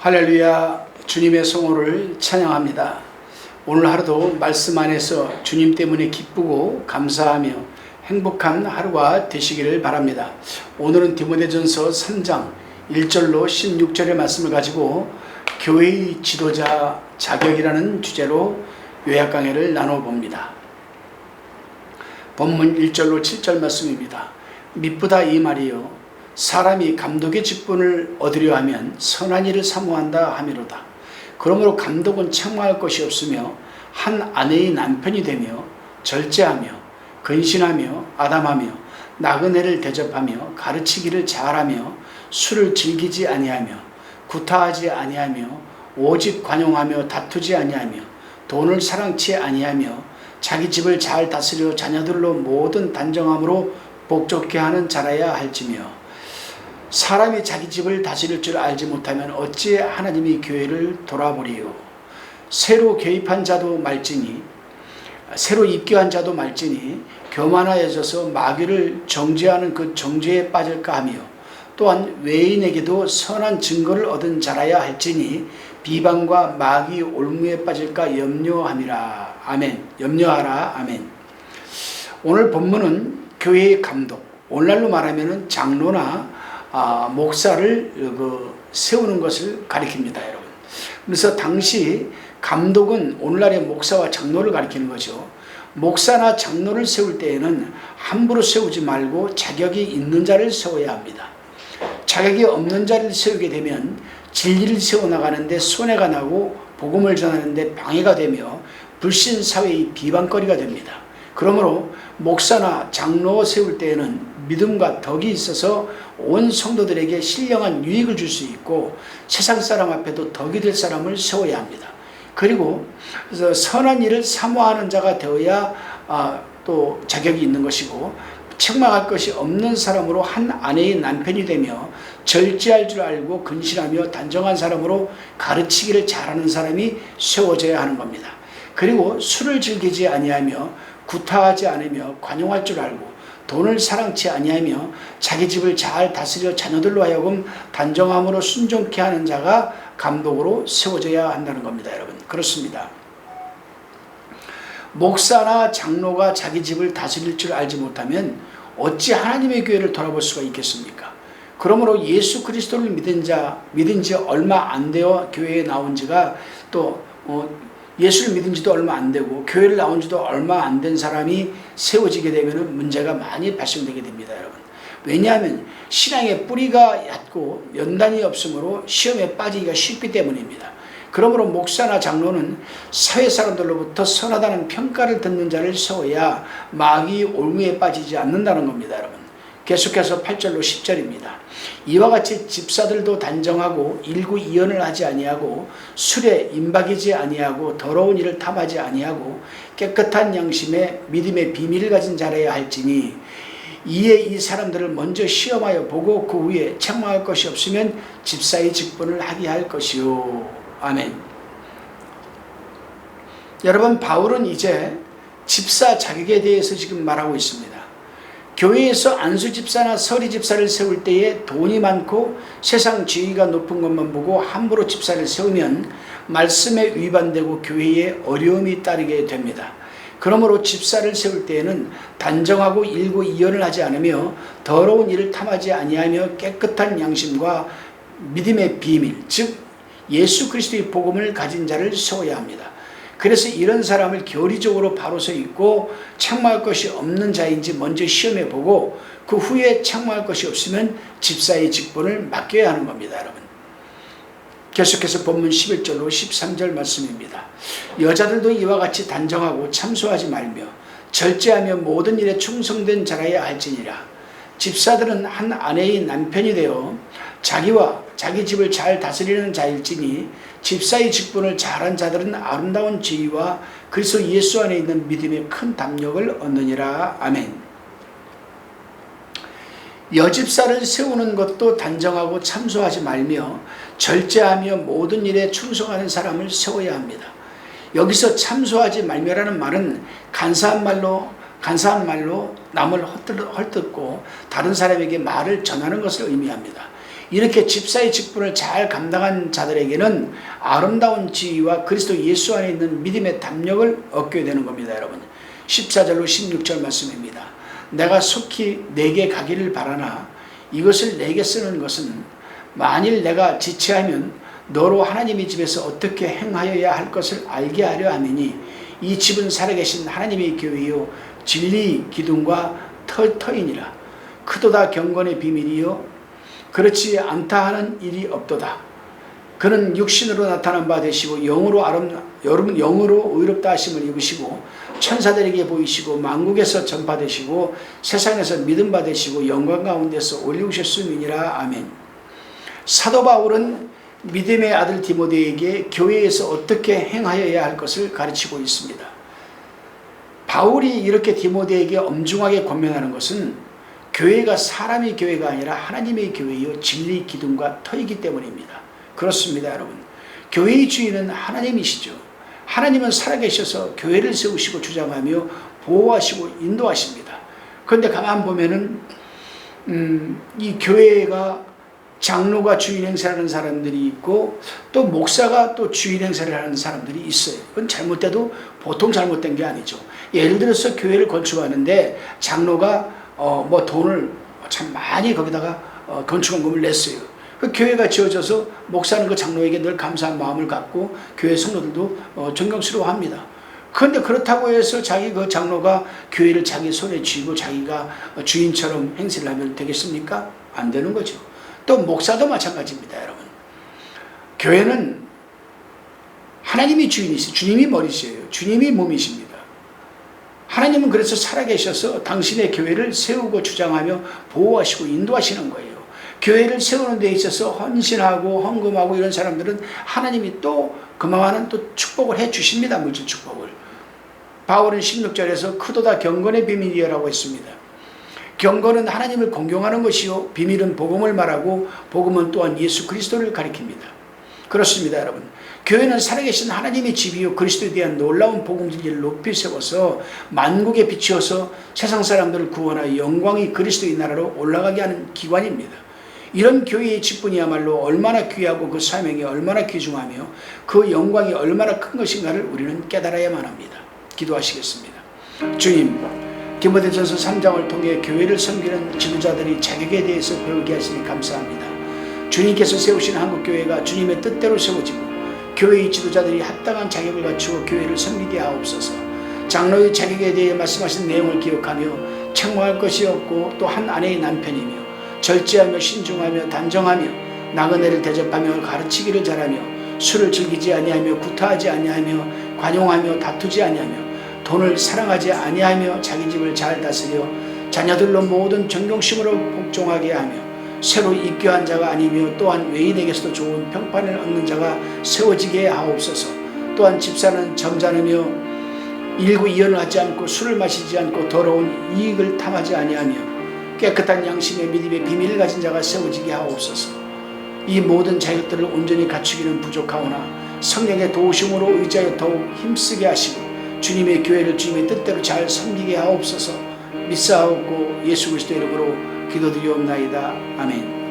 할렐루야. 주님의 성호를 찬양합니다. 오늘 하루도 말씀 안에서 주님 때문에 기쁘고 감사하며 행복한 하루가 되시기를 바랍니다. 오늘은 디모데전서 3장 1절로 16절의 말씀을 가지고 교회의 지도자 자격이라는 주제로 요약 강해를 나눠봅니다. 본문 1절로 7절 말씀입니다. 미쁘다 이 말이요, 사람이 감독의 직분을 얻으려 하면 선한 일을 사모한다 하미로다. 그러므로 감독은 책망할 것이 없으며 한 아내의 남편이 되며 절제하며 근신하며 아담하며 나그네를 대접하며 가르치기를 잘하며 술을 즐기지 아니하며 구타하지 아니하며 오직 관용하며 다투지 아니하며 돈을 사랑치 아니하며 자기 집을 잘 다스려 자녀들로 모든 단정함으로 복종케 하는 자라야 할지며, 사람이 자기 집을 다스릴 줄 알지 못하면 어찌 하나님이 교회를 돌아보리요. 새로 개입한 자도 말지니 새로 입교한 자도 말지니 교만하여져서 마귀를 정죄하는 그 정죄에 빠질까 하며, 또한 외인에게도 선한 증거를 얻은 자라야 할지니 비방과 마귀 올무에 빠질까 염려함이라. 아멘. 염려하라. 아멘. 오늘 본문은 교회의 감독, 오늘날로 말하면 장로나 목사를 세우는 것을 가리킵니다, 여러분. 그래서 당시 감독은 오늘날의 목사와 장로를 가리키는 거죠. 목사나 장로를 세울 때에는 함부로 세우지 말고 자격이 있는 자를 세워야 합니다. 자격이 없는 자를 세우게 되면 진리를 세워나가는데 손해가 나고 복음을 전하는데 방해가 되며 불신 사회의 비방거리가 됩니다. 그러므로 목사나 장로 세울 때에는 믿음과 덕이 있어서 온 성도들에게 신령한 유익을 줄 수 있고 세상 사람 앞에도 덕이 될 사람을 세워야 합니다. 그리고 선한 일을 사모하는 자가 되어야 또 자격이 있는 것이고, 책망할 것이 없는 사람으로 한 아내의 남편이 되며 절제할 줄 알고 근신하며 단정한 사람으로 가르치기를 잘하는 사람이 세워져야 하는 겁니다. 그리고 술을 즐기지 아니하며 구타하지 않으며 관용할 줄 알고 돈을 사랑치 아니하며 자기 집을 잘 다스려 자녀들로 하여금 단정함으로 순종케 하는 자가 감독으로 세워져야 한다는 겁니다, 여러분. 그렇습니다. 목사나 장로가 자기 집을 다스릴 줄 알지 못하면 어찌 하나님의 교회를 돌아볼 수가 있겠습니까? 그러므로 예수 그리스도를 믿은 지 얼마 안 되어 교회에 나온 지가 또 예수를 믿은 지도 얼마 안 되고 교회를 나온 지도 얼마 안 된 사람이 세워지게 되면 문제가 많이 발생되게 됩니다, 여러분. 왜냐하면 신앙의 뿌리가 얕고 연단이 없으므로 시험에 빠지기가 쉽기 때문입니다. 그러므로 목사나 장로는 사회 사람들로부터 선하다는 평가를 듣는 자를 세워야 마귀 올무에 빠지지 않는다는 겁니다, 여러분. 계속해서 8절로 10절입니다. 이와 같이 집사들도 단정하고 일구이연을 하지 아니하고 술에 임박이지 아니하고 더러운 일을 탐하지 아니하고 깨끗한 양심에 믿음의 비밀을 가진 자라야 할지니, 이에 이 사람들을 먼저 시험하여 보고 그 후에 책망할 것이 없으면 집사의 직분을 하게 할 것이요. 아멘. 여러분, 바울은 이제 집사 자격에 대해서 지금 말하고 있습니다. 교회에서 안수 집사나 서리 집사를 세울 때에 돈이 많고 세상 지위가 높은 것만 보고 함부로 집사를 세우면 말씀에 위반되고 교회에 어려움이 따르게 됩니다. 그러므로 집사를 세울 때에는 단정하고 일구이연을 하지 않으며 더러운 일을 탐하지 아니하며 깨끗한 양심과 믿음의 비밀, 즉 예수 그리스도의 복음을 가진 자를 세워야 합니다. 그래서 이런 사람을 교리적으로 바로 서 있고 책망할 것이 없는 자인지 먼저 시험해 보고 그 후에 책망할 것이 없으면 집사의 직분을 맡겨야 하는 겁니다, 여러분. 계속해서 본문 11절로 13절 말씀입니다. 여자들도 이와 같이 단정하고 참소하지 말며 절제하며 모든 일에 충성된 자라야 할지니라. 집사들은 한 아내의 남편이 되어 자기와 자기 집을 잘 다스리는 자일지니, 집사의 직분을 잘한 자들은 아름다운 지위와 그리스도 예수 안에 있는 믿음의 큰 담력을 얻느니라. 아멘. 여집사를 세우는 것도 단정하고 참소하지 말며 절제하며 모든 일에 충성하는 사람을 세워야 합니다. 여기서 참소하지 말며라는 말은 간사한 말로 남을 헐뜯고 다른 사람에게 말을 전하는 것을 의미합니다. 이렇게 집사의 직분을 잘 감당한 자들에게는 아름다운 지위와 그리스도 예수 안에 있는 믿음의 담력을 얻게 되는 겁니다. 여러분, 14절로 16절 말씀입니다. 내가 속히 내게 가기를 바라나 이것을 내게 쓰는 것은 만일 내가 지체하면 너로 하나님의 집에서 어떻게 행하여야 할 것을 알게 하려 함이니 이 집은 살아계신 하나님의 교회요 진리 기둥과 터이니라. 크도다 경건의 비밀이요 그렇지 않다 하는 일이 없도다. 그는 육신으로 나타난 바 되시고 영으로 의롭다 하심을 입으시고 천사들에게 보이시고 만국에서 전파되시고 세상에서 믿음 받으시고 영광 가운데서 올리우셨음이니라. 아멘. 사도 바울은 믿음의 아들 디모데에게 교회에서 어떻게 행하여야 할 것을 가르치고 있습니다. 바울이 이렇게 디모데에게 엄중하게 권면하는 것은 교회가 사람의 교회가 아니라 하나님의 교회요 진리 기둥과 터이기 때문입니다. 그렇습니다, 여러분. 교회의 주인은 하나님이시죠. 하나님은 살아계셔서 교회를 세우시고 주장하며 보호하시고 인도하십니다. 그런데 가만 보면은 이 교회가 장로가 주인 행세를 하는 사람들이 있고 또 목사가 또 주인 행세를 하는 사람들이 있어요. 그건 잘못돼도 보통 잘못된 게 아니죠. 예를 들어서 교회를 건축하는데 장로가 돈을 참 많이 거기다가 건축원금을 냈어요. 그 교회가 지어져서 목사는 그 장로에게 늘 감사한 마음을 갖고 교회 성도들도 존경스러워합니다. 그런데 그렇다고 해서 자기 그 장로가 교회를 자기 손에 쥐고 자기가 주인처럼 행세를 하면 되겠습니까? 안 되는 거죠. 또 목사도 마찬가지입니다, 여러분. 교회는 하나님이 주인이시죠. 주님이 머리시에요. 주님이 몸이십니다. 하나님은 그래서 살아계셔서 당신의 교회를 세우고 주장하며 보호하시고 인도하시는 거예요. 교회를 세우는 데 있어서 헌신하고 헌금하고 이런 사람들은 하나님이 또 그만한 또 축복을 해 주십니다. 물질 축복을. 바울은 16절에서 크도다 경건의 비밀이라고 했습니다. 경건은 하나님을 공경하는 것이요 비밀은 복음을 말하고 복음은 또한 예수 그리스도를 가리킵니다. 그렇습니다, 여러분. 교회는 살아계신 하나님의 집이요 그리스도에 대한 놀라운 복음 진리를 높이 세워서 만국에 비추어서 세상 사람들을 구원하여 영광이 그리스도의 나라로 올라가게 하는 기관입니다. 이런 교회의 직분이야말로 얼마나 귀하고 그 사명이 얼마나 귀중하며 그 영광이 얼마나 큰 것인가를 우리는 깨달아야만 합니다. 기도하시겠습니다. 주님, 디모데전서 3장을 통해 교회를 섬기는 지도자들이 자격에 대해서 배우게 하시니 감사합니다. 주님께서 세우신 한국교회가 주님의 뜻대로 세워지고 교회의 지도자들이 합당한 자격을 갖추어 교회를 섬기게 하옵소서. 장로의 자격에 대해 말씀하신 내용을 기억하며 책망할 것이 없고 또 한 아내의 남편이며 절제하며 신중하며 단정하며 나그네를 대접하며 가르치기를 잘하며 술을 즐기지 아니하며 구타하지 아니하며 관용하며 다투지 아니하며 돈을 사랑하지 아니하며 자기 집을 잘 다스려 자녀들로 모든 존경심으로 복종하게 하며 새로 입교한 자가 아니며 또한 외인에게서도 좋은 평판을 얻는 자가 세워지게 하옵소서. 또한 집사는 점잖으며 일구이연을 하지 않고 술을 마시지 않고 더러운 이익을 탐하지 아니하며 깨끗한 양심의 믿음의 비밀을 가진 자가 세워지게 하옵소서. 이 모든 자격들을 온전히 갖추기는 부족하오나 성령의 도우심으로 의지하여 더욱 힘쓰게 하시고 주님의 교회를 주님의 뜻대로 잘 섬기게 하옵소서. 믿사옵고 예수 그리스도의 이름으로 기도드리옵나이다. 아멘.